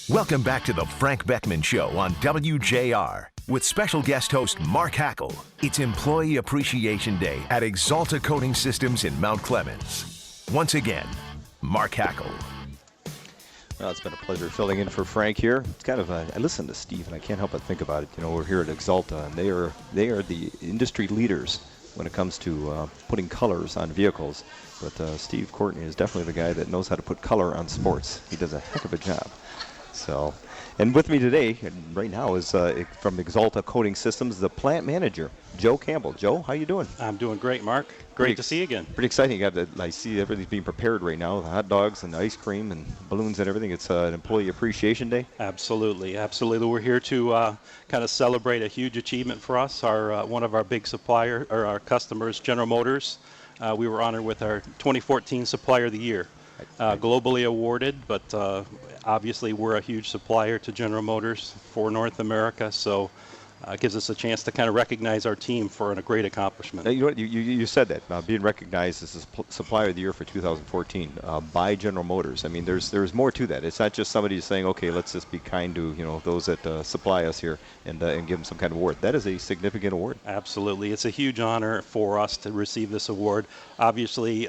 Welcome back to the Frank Beckman Show on WJR with special guest host Mark Hackle. It's Employee Appreciation Day at Axalta Coating Systems in Mount Clemens. Once again, Mark Hackle. Well, it's been a pleasure filling in for Frank here. It's kind of I listen to Steve and I can't help but think about it. You know, we're here at Axalta and they are the industry leaders when it comes to putting colors on vehicles. But Steve Courtney is definitely the guy that knows how to put color on sports. He does a heck of a job. So, and with me today, right now, is from Axalta Coating Systems, the plant manager, Joe Campbell. Joe, how you doing? I'm doing great, Mark. Great to see you again. Pretty exciting. I see everything's being prepared right now, the hot dogs and the ice cream and balloons and everything. It's an Employee Appreciation Day. Absolutely, absolutely. We're here to kind of celebrate a huge achievement for us. One of our big supplier, or our customers, General Motors. We were honored with our 2014 Supplier of the Year. Globally awarded, but obviously we're a huge supplier to General Motors for North America, so it gives us a chance to kind of recognize our team for a great accomplishment. You know what, you said that, being recognized as a Supplier of the Year for 2014 by General Motors. I mean, there's more to that. It's not just somebody saying, okay, let's just be kind to those that supply us here and give them some kind of award. That is a significant award. Absolutely. It's a huge honor for us to receive this award. Obviously,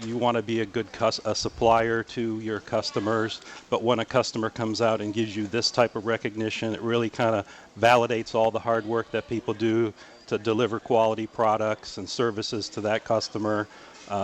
you want to be a good supplier to your customers, but when a customer comes out and gives you this type of recognition, it really kind of validates all the hard work that people do to deliver quality products and services to that customer.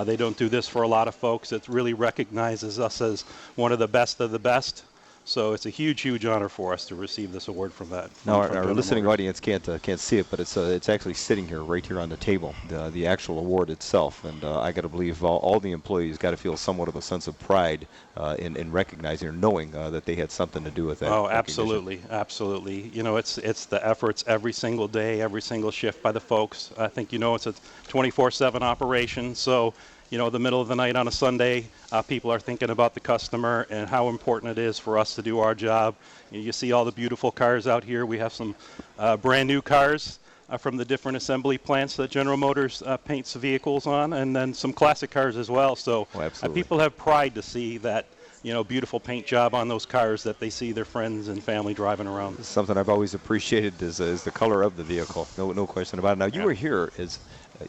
They don't do this for a lot of folks. It really recognizes us as one of the best of the best. So it's a huge, huge honor for us to receive this award from that. Now, our listening audience can't see it, but it's actually sitting here, right here on the table, the actual award itself. And I got to believe all the employees got to feel somewhat of a sense of pride in recognizing or knowing that they had something to do with that. Oh, absolutely, absolutely. You know, it's the efforts every single day, every single shift by the folks. I think it's a 24/7 operation. So, the middle of the night on a Sunday, people are thinking about the customer and how important it is for us to do our job. You see all the beautiful cars out here. We have some brand new cars from the different assembly plants that General Motors paints the vehicles on, and then some classic cars as well. So people have pride to see that beautiful paint job on those cars that they see their friends and family driving around. Something I've always appreciated is the color of the vehicle. No question about it. Now, you were here as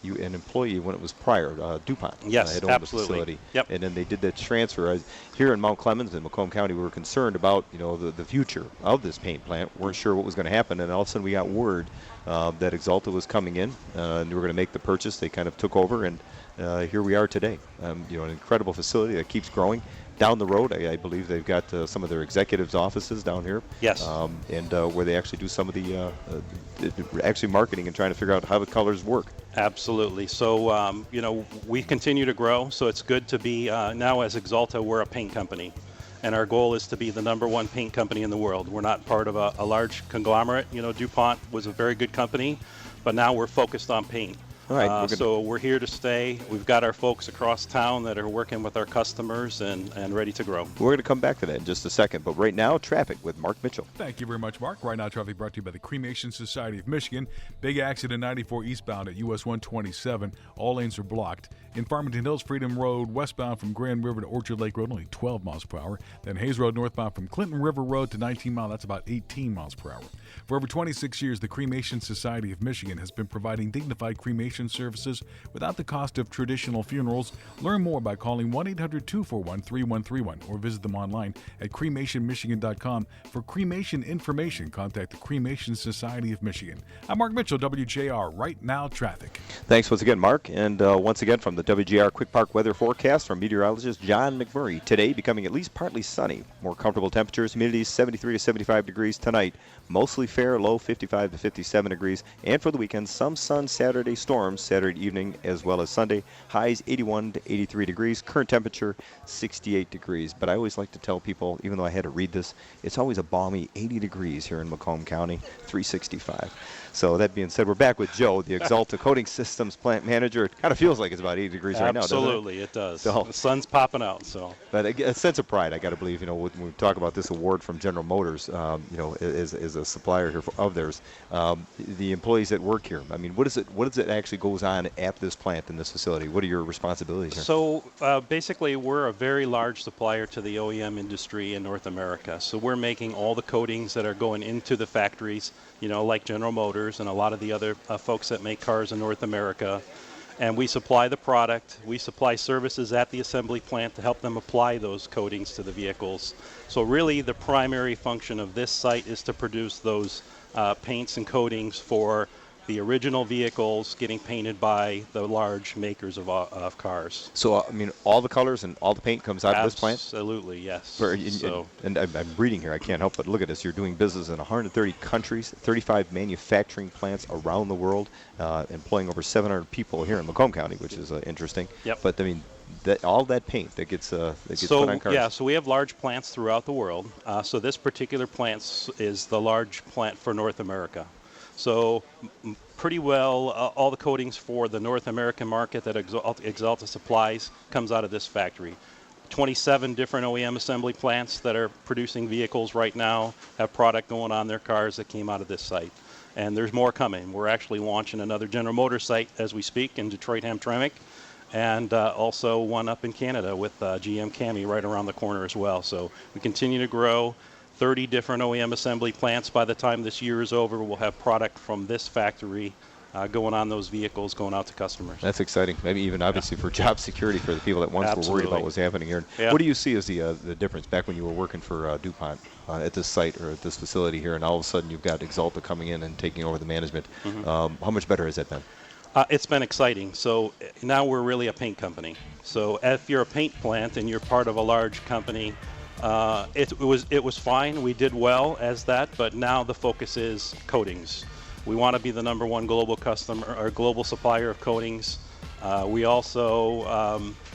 an employee when it was prior, DuPont. Yes, had owned absolutely. The facility. Yep. And then they did that transfer. Here in Mount Clemens in Macomb County, we were concerned about the future of this paint plant. Weren't sure what was going to happen, and all of a sudden we got word that Axalta was coming in, and we were going to make the purchase. They kind of took over, and here we are today. An incredible facility that keeps growing. Down the road, I believe they've got some of their executives' offices down here. Yes. And where they actually do some of the actually marketing and trying to figure out how the colors work. Absolutely. So, we continue to grow. So it's good to be now as Axalta, we're a paint company. And our goal is to be the #1 paint company in the world. We're not part of a large conglomerate. DuPont was a very good company, but now we're focused on paint. All right, so we're here to stay. We've got our folks across town that are working with our customers and ready to grow. We're going to come back to that in just a second, but right now, traffic with Mark Mitchell. Thank you very much, Mark. Right now, traffic brought to you by the Cremation Society of Michigan. Big accident 94 eastbound at US 127. All lanes are blocked. In Farmington Hills, Freedom Road westbound from Grand River to Orchard Lake Road, only 12 miles per hour. Then Hayes Road northbound from Clinton River Road to 19 Mile, that's about 18 miles per hour. For over 26 years, the Cremation Society of Michigan has been providing dignified cremation services without the cost of traditional funerals. Learn more by calling 1-800-241-3131 or visit them online at cremationmichigan.com. For cremation information, contact the Cremation Society of Michigan. I'm Mark Mitchell, WJR. Right now, traffic. Thanks once again, Mark. And once again from the WJR Quick Park weather forecast from meteorologist John McMurray. Today becoming at least partly sunny. More comfortable temperatures, humidity 73 to 75 degrees tonight. Mostly fair, low 55 to 57 degrees. And for the weekend, some sun, Saturday storms, Saturday evening as well as Sunday. Highs 81 to 83 degrees. Current temperature 68 degrees. But I always like to tell people, even though I had to read this, it's always a balmy 80 degrees here in Macomb County, 365. So that being said, we're back with Joe, the Axalta Coating Systems plant manager. It kind of feels like it's about 80 degrees right now, doesn't it? Absolutely, it does. So, the sun's popping out. But a sense of pride, I got to believe, when we talk about this award from General Motors, as a supplier here of theirs, the employees that work here. I mean, what does it actually actually goes on at this plant in this facility? What are your responsibilities here? So basically, we're a very large supplier to the OEM industry in North America. So we're making all the coatings that are going into the factories, like General Motors and a lot of the other folks that make cars in North America. And we supply the product. We supply services at the assembly plant to help them apply those coatings to the vehicles. So really, the primary function of this site is to produce those paints and coatings for the original vehicles getting painted by the large makers of cars. So, all the colors and all the paint comes out of this plant? Absolutely, yes. And I'm reading here, I can't help but look at this. You're doing business in 130 countries, 35 manufacturing plants around the world, employing over 700 people here in Macomb County, which is interesting. Yep. But, all that paint that gets put on cars. Yeah, so we have large plants throughout the world. So this particular plant is the large plant for North America. So pretty well all the coatings for the North American market that Axalta supplies comes out of this factory. 27 different OEM assembly plants that are producing vehicles right now have product going on their cars that came out of this site. And there's more coming. We're actually launching another General Motors site as we speak in Detroit-Hamtramck, and also one up in Canada with GM Cami right around the corner as well. So we continue to grow. 30 different OEM assembly plants. By the time this year is over, we'll have product from this factory going on those vehicles, going out to customers. That's exciting. Maybe even obviously for job security for the people that once were worried about what's happening here. Yeah. What do you see as the difference back when you were working for DuPont at this site or at this facility here, and all of a sudden you've got Axalta coming in and taking over the management? Mm-hmm. How much better has that been? It's been exciting. So now we're really a paint company. So if you're a paint plant and you're part of a large company, it was fine. We did well as that, but now the focus is coatings. We want to be the number one global customer or global supplier of coatings. We also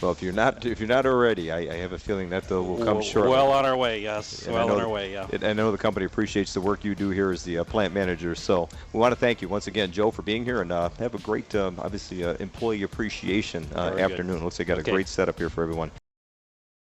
well, if you're not already, I have a feeling that will come shortly. Well on our way, yes. And well on our way, yeah. I know the company appreciates the work you do here as the plant manager. So we want to thank you once again, Joe, for being here, and have a great, obviously, employee appreciation afternoon. Looks like you got a great setup here for everyone.